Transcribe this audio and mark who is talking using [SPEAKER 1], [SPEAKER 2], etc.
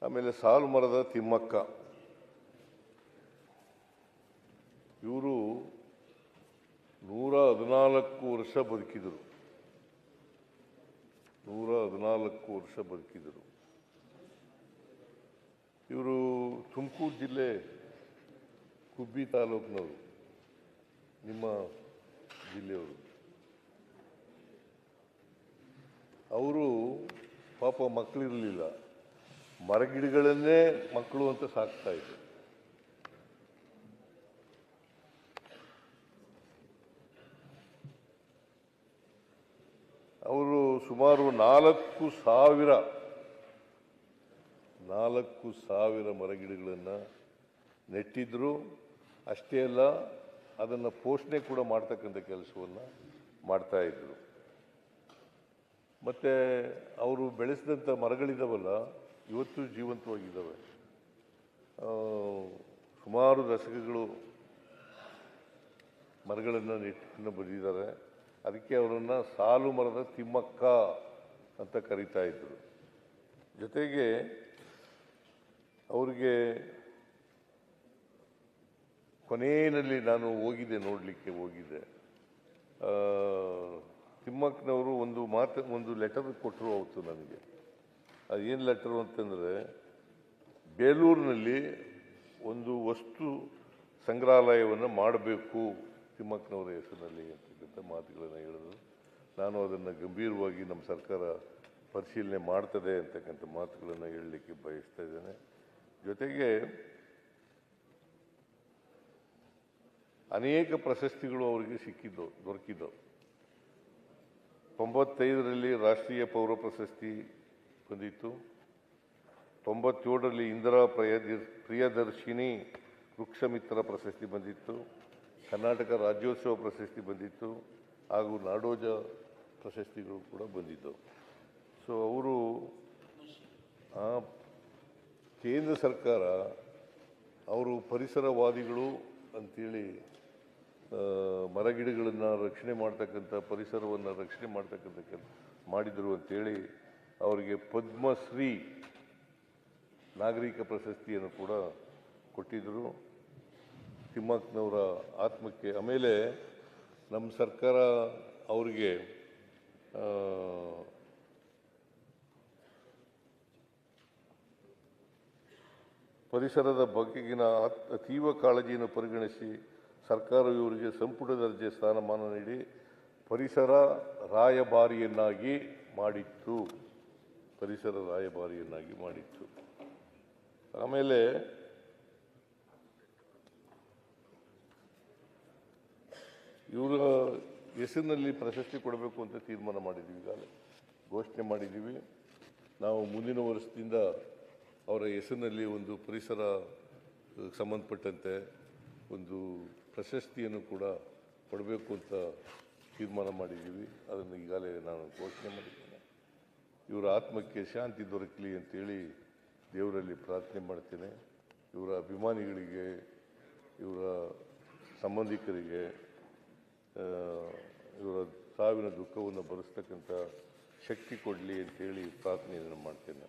[SPEAKER 1] ಆಮೇಲೆ ಸಾಲು ಮರದ ತಿಮ್ಮಕ್ಕ, ಇವರು 114 ವರ್ಷ ಬದುಕಿದರು. 114 ವರ್ಷ ಬದುಕಿದರು. ಇವರು ತುಮಕೂರು ಜಿಲ್ಲೆ ಕುಬ್ಬಿ ತಾಲೂಕಿನವರು, ನಿಮ್ಮ ಜಿಲ್ಲೆಯವರು. ಅವರು ಪಾಪ ಮಕ್ಕಳಿರಲಿಲ್ಲ, ಮರಗಿಡಗಳನ್ನೇ ಮಕ್ಕಳು ಅಂತ ಸಾಕ್ತಾ ಇದ್ರು. ಅವರು ಸುಮಾರು 4,000 ಮರಗಿಡಗಳನ್ನು ನೆಟ್ಟಿದ್ರು. ಅಷ್ಟೇ ಅಲ್ಲ, ಅದನ್ನು ಪೋಷಣೆ ಕೂಡ ಮಾಡ್ತಕ್ಕಂಥ ಕೆಲಸವನ್ನು ಮಾಡ್ತಾ ಇದ್ರು. ಮತ್ತು ಅವರು ಬೆಳೆಸಿದಂಥ ಮರಗಳಿದ್ದಾವಲ್ಲ, ಇವತ್ತು ಜೀವಂತವಾಗಿದ್ದಾವೆ. ಸುಮಾರು ದಶಕಗಳು ಮರಗಳನ್ನು ನೆಟ್ಟು ಬಂದಿದ್ದಾರೆ. ಅದಕ್ಕೆ ಅವರನ್ನು ಸಾಲು ಮರದ ತಿಮ್ಮಕ್ಕ ಅಂತ ಕರೀತಾ ಇದ್ರು. ಜೊತೆಗೆ ಅವರಿಗೆ ಕೊನೆಯಲ್ಲಿ ನಾನು ನೋಡಲಿಕ್ಕೆ ಹೋಗಿದ್ದೆ. ತಿಮ್ಮಕ್ಕನವರು ಒಂದು ಲೆಟರ್ ಕೊಟ್ಟರು ಅವತ್ತು ನನಗೆ. ಅದೇನು ಲೆಟರು ಅಂತಂದರೆ, ಬೇಲೂರಿನಲ್ಲಿ ಒಂದು ವಸ್ತು ಸಂಗ್ರಹಾಲಯವನ್ನು ಮಾಡಬೇಕು ತಿಮ್ಮಕ್ಕನವರ ಹೆಸರಿನಲ್ಲಿ ಅಂತಕ್ಕಂಥ ಮಾತುಗಳನ್ನು ಹೇಳಿದ್ರು. ನಾನು ಅದನ್ನು ಗಂಭೀರವಾಗಿ ನಮ್ಮ ಸರ್ಕಾರ ಪರಿಶೀಲನೆ ಮಾಡ್ತದೆ ಅಂತಕ್ಕಂಥ ಮಾತುಗಳನ್ನು ಹೇಳಲಿಕ್ಕೆ ಬಯಸ್ತಾ ಇದ್ದೇನೆ. ಜೊತೆಗೆ ಅನೇಕ ಪ್ರಶಸ್ತಿಗಳು ಅವರಿಗೆ ದೊರಕಿದ್ದವು. 95ರಲ್ಲಿ ರಾಷ್ಟ್ರೀಯ ಪೌರ ಪ್ರಶಸ್ತಿ ಬಂದಿತ್ತು. 97ರಲ್ಲಿ ಇಂದಿರಾ ಪ್ರಿಯದರ್ಶಿನಿ ವೃಕ್ಷಮಿತ್ರ ಪ್ರಶಸ್ತಿ ಬಂದಿತ್ತು. ಕರ್ನಾಟಕ ರಾಜ್ಯೋತ್ಸವ ಪ್ರಶಸ್ತಿ ಬಂದಿತ್ತು. ಹಾಗೂ ನಾಡೋಜ ಪ್ರಶಸ್ತಿಗಳು ಕೂಡ ಬಂದಿದ್ದವು. ಸೊ ಅವರು ಕೇಂದ್ರ ಸರ್ಕಾರ ಅವರು ಪರಿಸರವಾದಿಗಳು ಅಂತೇಳಿ ಮರಗಿಡಗಳನ್ನು ರಕ್ಷಣೆ ಮಾಡ್ತಕ್ಕಂಥ, ಪರಿಸರವನ್ನು ರಕ್ಷಣೆ ಮಾಡ್ತಕ್ಕಂಥ ಮಾಡಿದರು ಅಂತೇಳಿ ಅವರಿಗೆ ಪದ್ಮಶ್ರೀ ನಾಗರಿಕ ಪ್ರಶಸ್ತಿಯನ್ನು ಕೂಡ ಕೊಟ್ಟಿದ್ದರು ತಿಮ್ಮಕ್ಕನವರ ಆತ್ಮಕ್ಕೆ. ಆಮೇಲೆ ನಮ್ಮ ಸರ್ಕಾರ ಅವರಿಗೆ ಪರಿಸರದ ಬಗೆಗಿನ ಅತೀವ ಕಾಳಜಿಯನ್ನು ಪರಿಗಣಿಸಿ ಸರ್ಕಾರವು ಇವರಿಗೆ ಸಂಪುಟ ದರ್ಜೆ ಸ್ಥಾನಮಾನ ನೀಡಿ ಪರಿಸರ ರಾಯಭಾರಿಯನ್ನಾಗಿ ಮಾಡಿತ್ತು. ಆಮೇಲೆ ಇವರ ಹೆಸರಿನಲ್ಲಿ ಪ್ರಶಸ್ತಿ ಕೊಡಬೇಕು ಅಂತ ತೀರ್ಮಾನ ಮಾಡಿದ್ದೀವಿ, ಈಗಾಗಲೇ ಘೋಷಣೆ ಮಾಡಿದ್ದೀವಿ. ನಾವು ಮುಂದಿನ ವರ್ಷದಿಂದ ಅವರ ಹೆಸರಿನಲ್ಲಿ ಒಂದು ಪರಿಸರ ಸಂಬಂಧಪಟ್ಟಂತೆ ಒಂದು ಪ್ರಶಸ್ತಿಯನ್ನು ಕೂಡ ಕೊಡಬೇಕು ಅಂತ ತೀರ್ಮಾನ ಮಾಡಿದ್ದೀವಿ. ಅದನ್ನು ಈಗಾಗಲೇ ನಾನು ಘೋಷಣೆ ಮಾಡಿದ್ದೇನೆ. ಇವರ ಆತ್ಮಕ್ಕೆ ಶಾಂತಿ ದೊರಕಲಿ ಅಂತೇಳಿ ದೇವರಲ್ಲಿ ಪ್ರಾರ್ಥನೆ ಮಾಡ್ತೇನೆ. ಇವರ ಅಭಿಮಾನಿಗಳಿಗೆ, ಇವರ ಸಂಬಂಧಿಕರಿಗೆ ಇವರ ಸಾವಿನ ದುಃಖವನ್ನು ಭರಿಸ್ತಕ್ಕಂಥ ಶಕ್ತಿ ಕೊಡಲಿ ಅಂತೇಳಿ ಪ್ರಾರ್ಥನೆಯನ್ನು ಮಾಡ್ತೇನೆ.